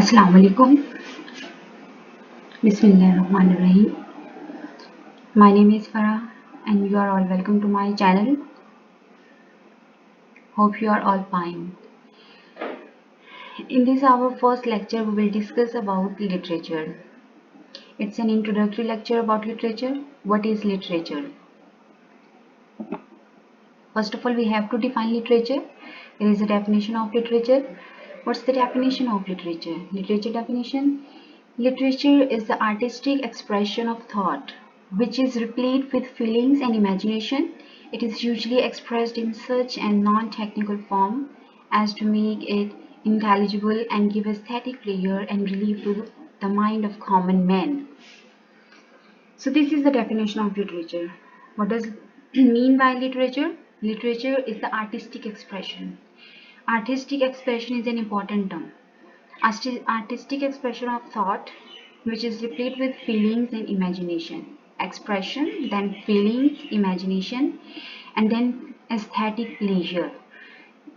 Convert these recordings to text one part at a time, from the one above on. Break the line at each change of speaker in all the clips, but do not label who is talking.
Assalamu alaikum. Bismillahirrahmanirrahim. My name is Farah and you are all welcome to my channel. Hope you are all fine. In this our first lecture we will discuss about literature. It's an introductory lecture about literature. What is literature? First of all, we have to define literature. There is a definition of literature. What's the definition of literature? Literature definition. Literature is the artistic expression of thought, which is replete with feelings and imagination. It is usually expressed in such a non-technical form as to make it intelligible and give aesthetic pleasure and relief to the mind of common man. So this is the definition of literature. What does it mean by literature? Literature is the artistic expression. Artistic expression is an important term. Artistic expression of thought, which is replete with feelings and imagination. Expression, then feelings, imagination, and then aesthetic pleasure.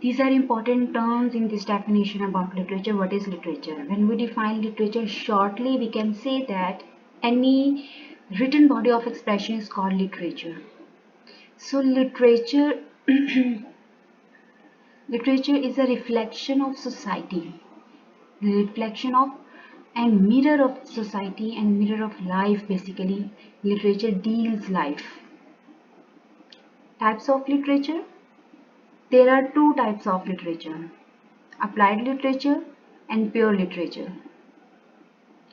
These are important terms in this definition about literature. What is literature? When we define literature shortly, we can say that any written body of expression is called literature. So literature literature is a reflection of society, reflection of and mirror of society and mirror of life. Basically, literature deals life. Types of literature. There are two types of literature: applied literature and pure literature.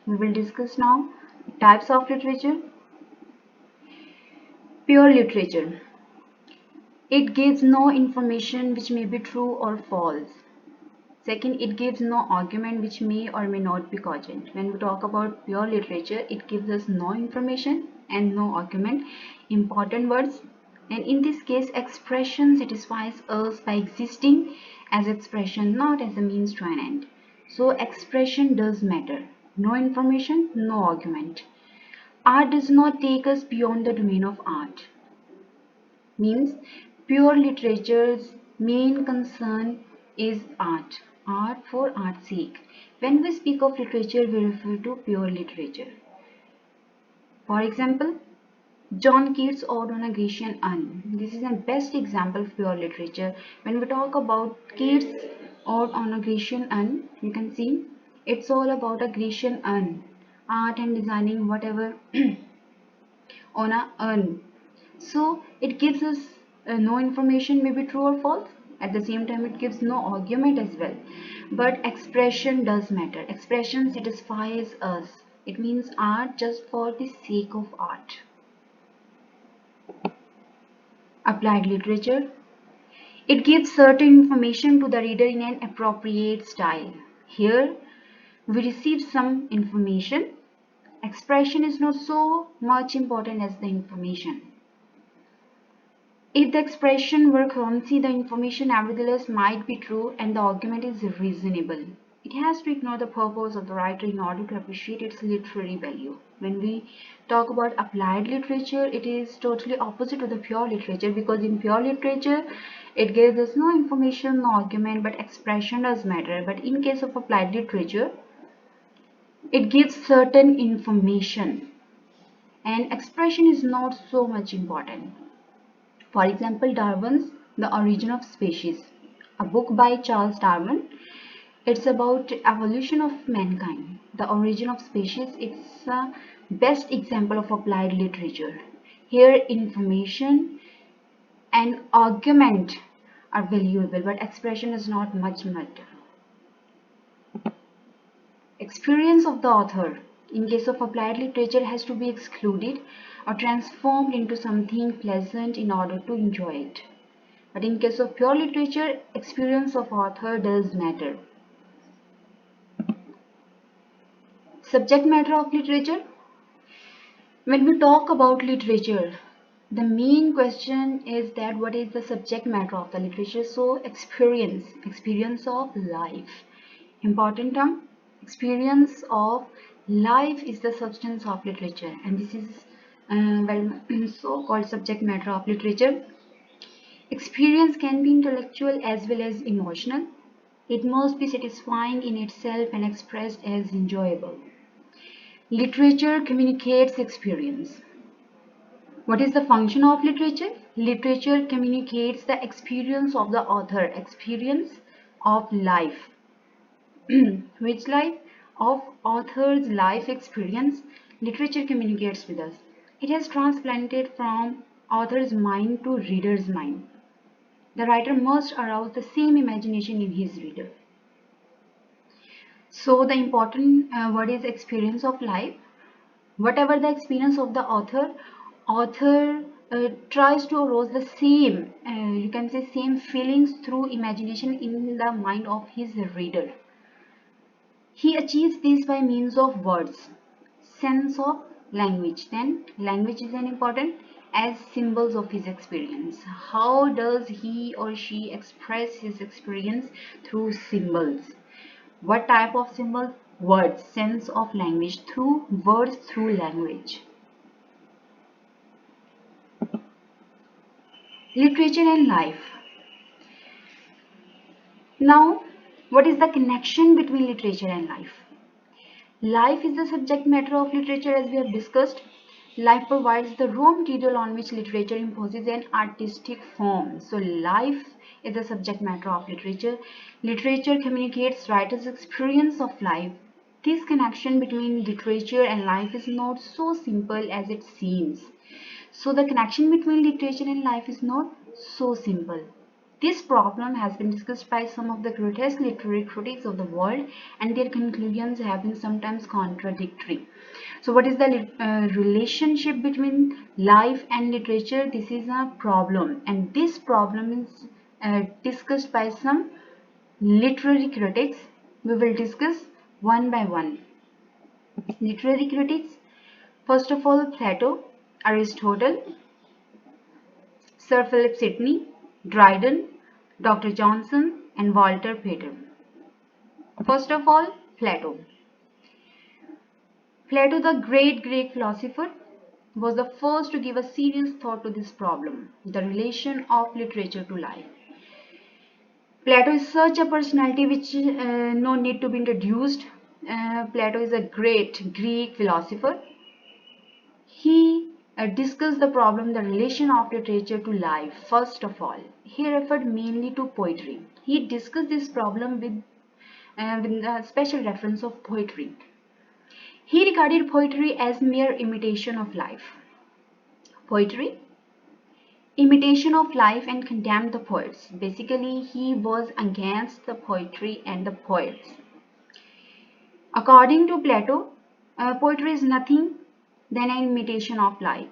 We will discuss now types of literature. Pure literature. It gives no information which may be true or false. Second, it gives no argument which may or may not be cogent. When we talk about pure literature, it gives us no information and no argument. Important words. And in this case, expression satisfies us by existing as expression, not as a means to an end. So expression does matter. No information, no argument. Art does not take us beyond the domain of art. Means pure literature's main concern is art. Art for art's sake. When we speak of literature, we refer to pure literature. For example, John Keats' Ode on a Grecian Urn. This is the best example of pure literature. When we talk about Keats' Ode on a Grecian Urn, you can see it's all about a Grecian urn, art and designing whatever on a urn. So it gives us no information may be true or false. At the same time, it gives no argument as well. But expression does matter. Expression satisfies us. It means art just for the sake of art. Applied literature. It gives certain information to the reader in an appropriate style. Here, we receive some information. Expression is not so much important as the information. If the expression were clumsy, the information nevertheless might be true and the argument is reasonable. It has to ignore the purpose of the writer in order to appreciate its literary value. When we talk about applied literature, it is totally opposite to the pure literature, because in pure literature, it gives us no information, no argument, but expression does matter. But in case of applied literature, it gives certain information and expression is not so much important. For example, Darwin's The Origin of Species, a book by Charles Darwin. It's about evolution of mankind. The Origin of Species, it's the best example of applied literature. Here, information and argument are valuable, but expression is not much matter. Experience of the author. In case of applied literature, has to be excluded or transformed into something pleasant in order to enjoy it. But in case of pure literature, experience of author does matter. Subject matter of literature. When we talk about literature, the main question is that what is the subject matter of the literature? So experience of life. Important term. Experience of life is the substance of literature, and this is so-called subject matter of literature. Experience can be intellectual as well as emotional. It must be satisfying in itself and expressed as enjoyable. Literature communicates experience. What is the function of literature? Literature communicates the experience of the author, experience of life. Which life? Of author's life experience, literature communicates with us. It has transplanted from author's mind to reader's mind. The writer must arouse the same imagination in his reader. So the important word is experience of life. Whatever the experience of the author tries to arouse the same, you can say same feelings through imagination in the mind of his reader. He achieves this by means of words, sense of language. Then language is an important as symbols of his experience. How does he or she express his experience? Through symbols. What type of symbols? Words, sense of language, through words, through language. Literature and life. Now, what is the connection between literature and life? Life is the subject matter of literature, as we have discussed. Life provides the raw material on which literature imposes an artistic form. So life is the subject matter of literature. Literature communicates writer's experience of life. This connection between literature and life is not so simple as it seems. So the connection between literature and life is not so simple. This problem has been discussed by some of the greatest literary critics of the world, and their conclusions have been sometimes contradictory. So what is the relationship between life and literature? This is a problem, and this problem is discussed by some literary critics. We will discuss one by one. Literary critics, first of all, Plato, Aristotle, Sir Philip Sidney, Dryden, Dr. Johnson, and Walter Pater. First of all, Plato. Plato, the great Greek philosopher, was the first to give a serious thought to this problem, the relation of literature to life. Plato is such a personality which no need to be introduced. Plato is a great Greek philosopher. He discussed the problem, the relation of literature to life. First of all, he referred mainly to poetry. He discussed this problem with a special reference of poetry. He regarded poetry as mere imitation of life. Poetry, imitation of life, and condemned the poets. Basically, he was against the poetry and the poets. According to Plato, poetry is nothing than an imitation of life.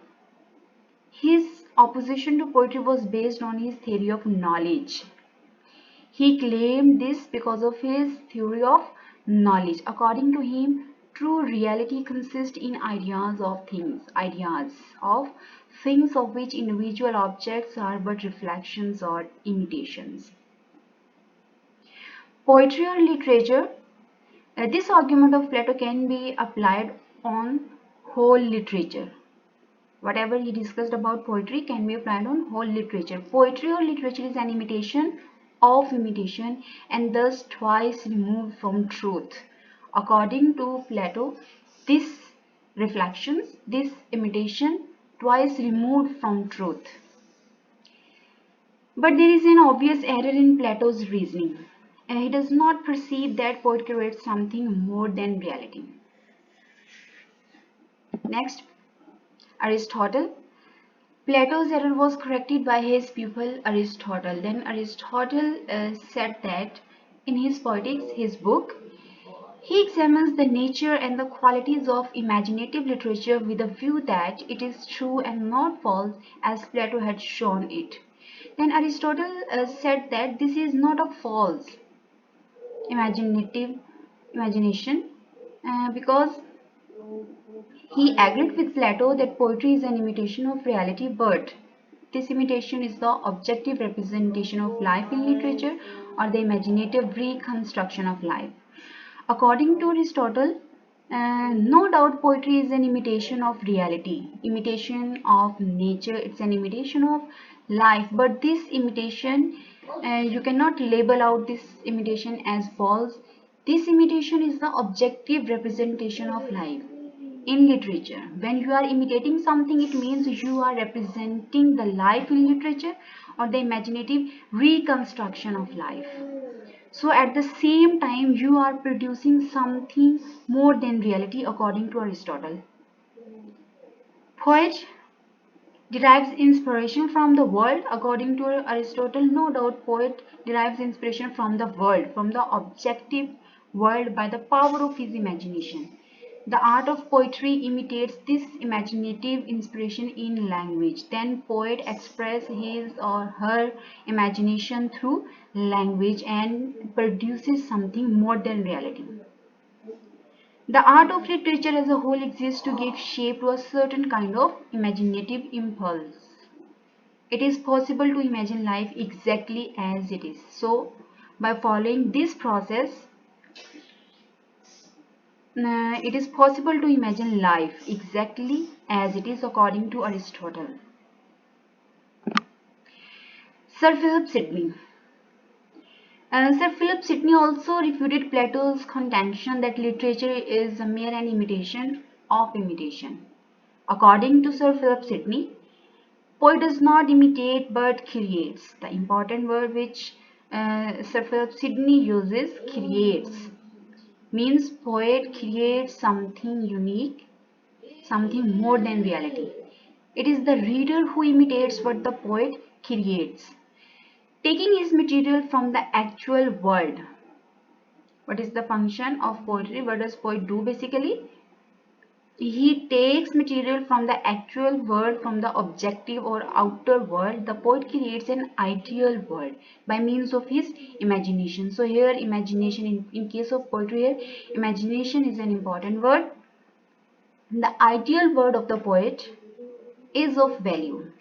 His opposition to poetry was based on his theory of knowledge. He claimed this because of his theory of knowledge. According to him, true reality consists in ideas of things of which individual objects are but reflections or imitations. Poetry or literature. This argument of Plato can be applied on whole literature. Whatever he discussed about poetry can be applied on whole literature. Poetry or literature is an imitation of imitation and thus twice removed from truth. According to Plato, this reflections, this imitation, twice removed from truth. But there is an obvious error in Plato's reasoning. He does not perceive that poetry creates something more than reality. Next, Aristotle. Plato's error was corrected by his pupil Aristotle. Then Aristotle said that in his Poetics, his book, he examines the nature and the qualities of imaginative literature with a view that it is true and not false as Plato had shown it. Then Aristotle said that this is not a false imagination because he agreed with Plato that poetry is an imitation of reality, but this imitation is the objective representation of life in literature or the imaginative reconstruction of life. According to Aristotle, no doubt poetry is an imitation of reality, imitation of nature, it's an imitation of life, but this imitation You cannot label out this imitation as false. This imitation is the objective representation of life. In literature, when you are imitating something, it means you are representing the life in literature or the imaginative reconstruction of life. So at the same time, you are producing something more than reality, according to Aristotle. Poet derives inspiration from the world. According to Aristotle, no doubt poet derives inspiration from the world, from the objective world, by the power of his imagination. The art of poetry imitates this imaginative inspiration in language. Then poet expresses his or her imagination through language and produces something more than reality. The art of literature as a whole exists to give shape to a certain kind of imaginative impulse. It is possible to imagine life exactly as it is. So, by following this process, it is possible to imagine life exactly as it is, according to Aristotle. Sir Philip Sidney. Sir Philip Sidney also refuted Plato's contention that literature is a mere an imitation of imitation. According to Sir Philip Sidney, poet does not imitate but creates. The important word which Sir Philip Sidney uses, creates, means poet creates something unique, something more than reality. It is the reader who imitates what the poet creates, taking his material from the actual world. What is the function of poetry? What does poet do basically? He takes material from the actual world, from the objective or outer world. The poet creates an ideal world by means of his imagination. So here imagination, in case of poetry, here imagination is an important word. The ideal world of the poet is of value,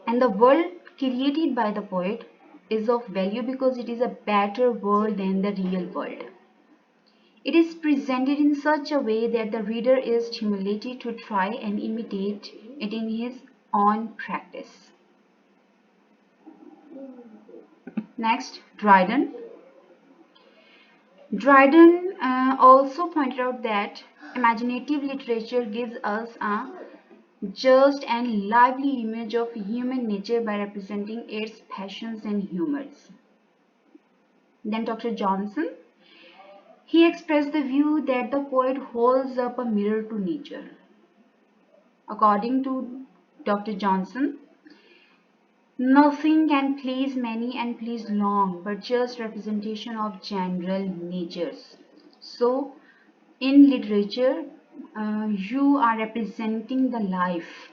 and the world created by the poet is of value because it is a better world than the real world. It is presented in such a way that the reader is stimulated to try and imitate it in his own practice. Next, Dryden. Dryden also pointed out that imaginative literature gives us a just and lively image of human nature by representing its passions and humors. Then Dr. Johnson, he expressed the view that the poet holds up a mirror to nature. According to Dr. Johnson, nothing can please many and please long, but just representation of general natures. So, in literature, you are representing the life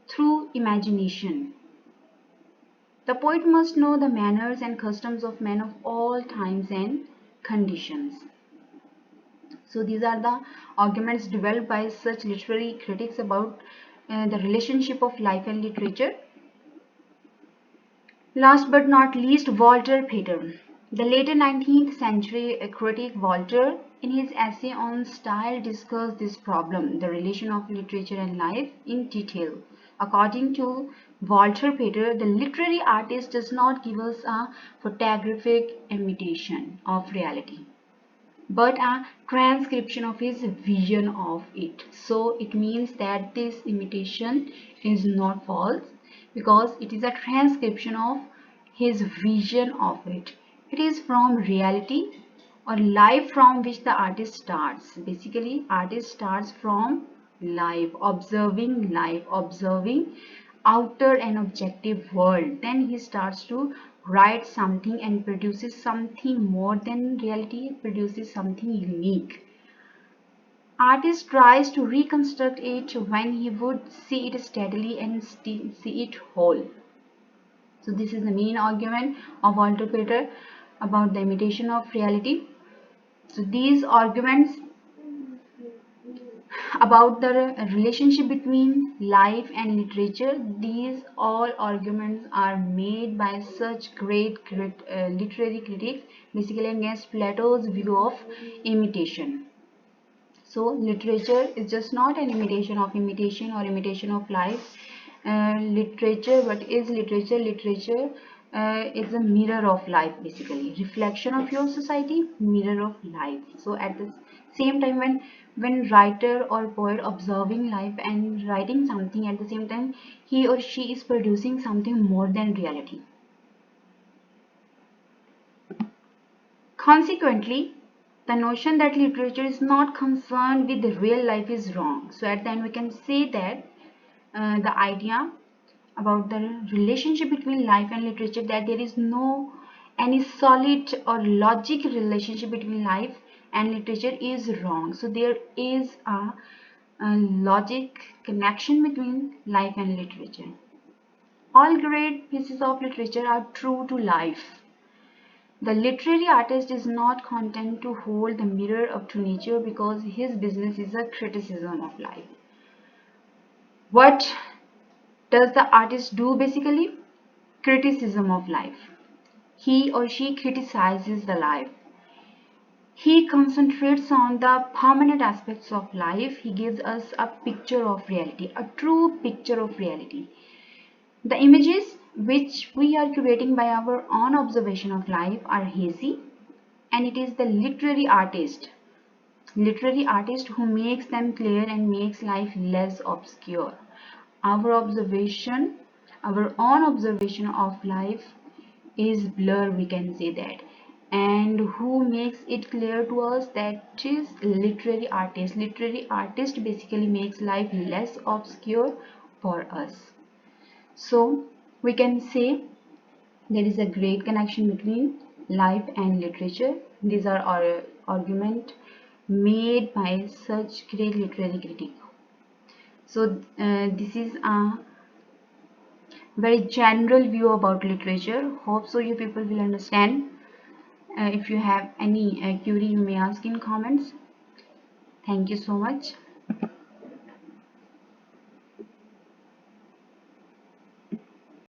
through imagination. The poet must know the manners and customs of men of all times and conditions. So these are the arguments developed by such literary critics about the relationship of life and literature. Last but not least, Walter Pater. The later 19th century critic Walter, in his essay on style, discussed this problem, the relation of literature and life, in detail. According to Walter Pater, the literary artist does not give us a photographic imitation of reality, but a transcription of his vision of it. So it means that this imitation is not false because it is a transcription of his vision of it. It is from reality or life from which the artist starts. Basically, artist starts from life, observing outer and objective world. Then he starts to write something and produces something more than reality, produces something unique. Artist tries to reconstruct it when he would see it steadily and see it whole. So this is the main argument of Walter Pater about the imitation of reality. So these arguments about the relationship between life and literature, these all arguments are made by such great literary critics, basically against Plato's view of imitation. So literature is just not an imitation of imitation or imitation of life. Literature, what is literature? Literature is a mirror of life, basically reflection of your society, mirror of life. So at the same time, when writer or poet observing life and writing something, at the same time he or she is producing something more than reality. Consequently, the notion that literature is not concerned with the real life is wrong. So at the end we can say that the idea about the relationship between life and literature, that there is no any solid or logic relationship between life and literature, is wrong. So there is a logic connection between life and literature. All great pieces of literature are true to life. The literary artist is not content to hold the mirror up to nature, because his business is a criticism of life. What does the artist do basically? Criticism of life. He or she criticizes the life. He concentrates on the permanent aspects of life. He gives us a picture of reality, a true picture of reality. The images which we are curating by our own observation of life are hazy, and it is the literary artist who makes them clear and makes life less obscure. Our observation, our own observation of life is blur, we can say that. And who makes it clear to us? That is literary artist. Literary artist basically makes life less obscure for us. So we can say there is a great connection between life and literature. These are our argument made by such great literary critic. So this is a very general view about literature. Hope so you people will understand. If you have any query, you may ask in comments. Thank you so much.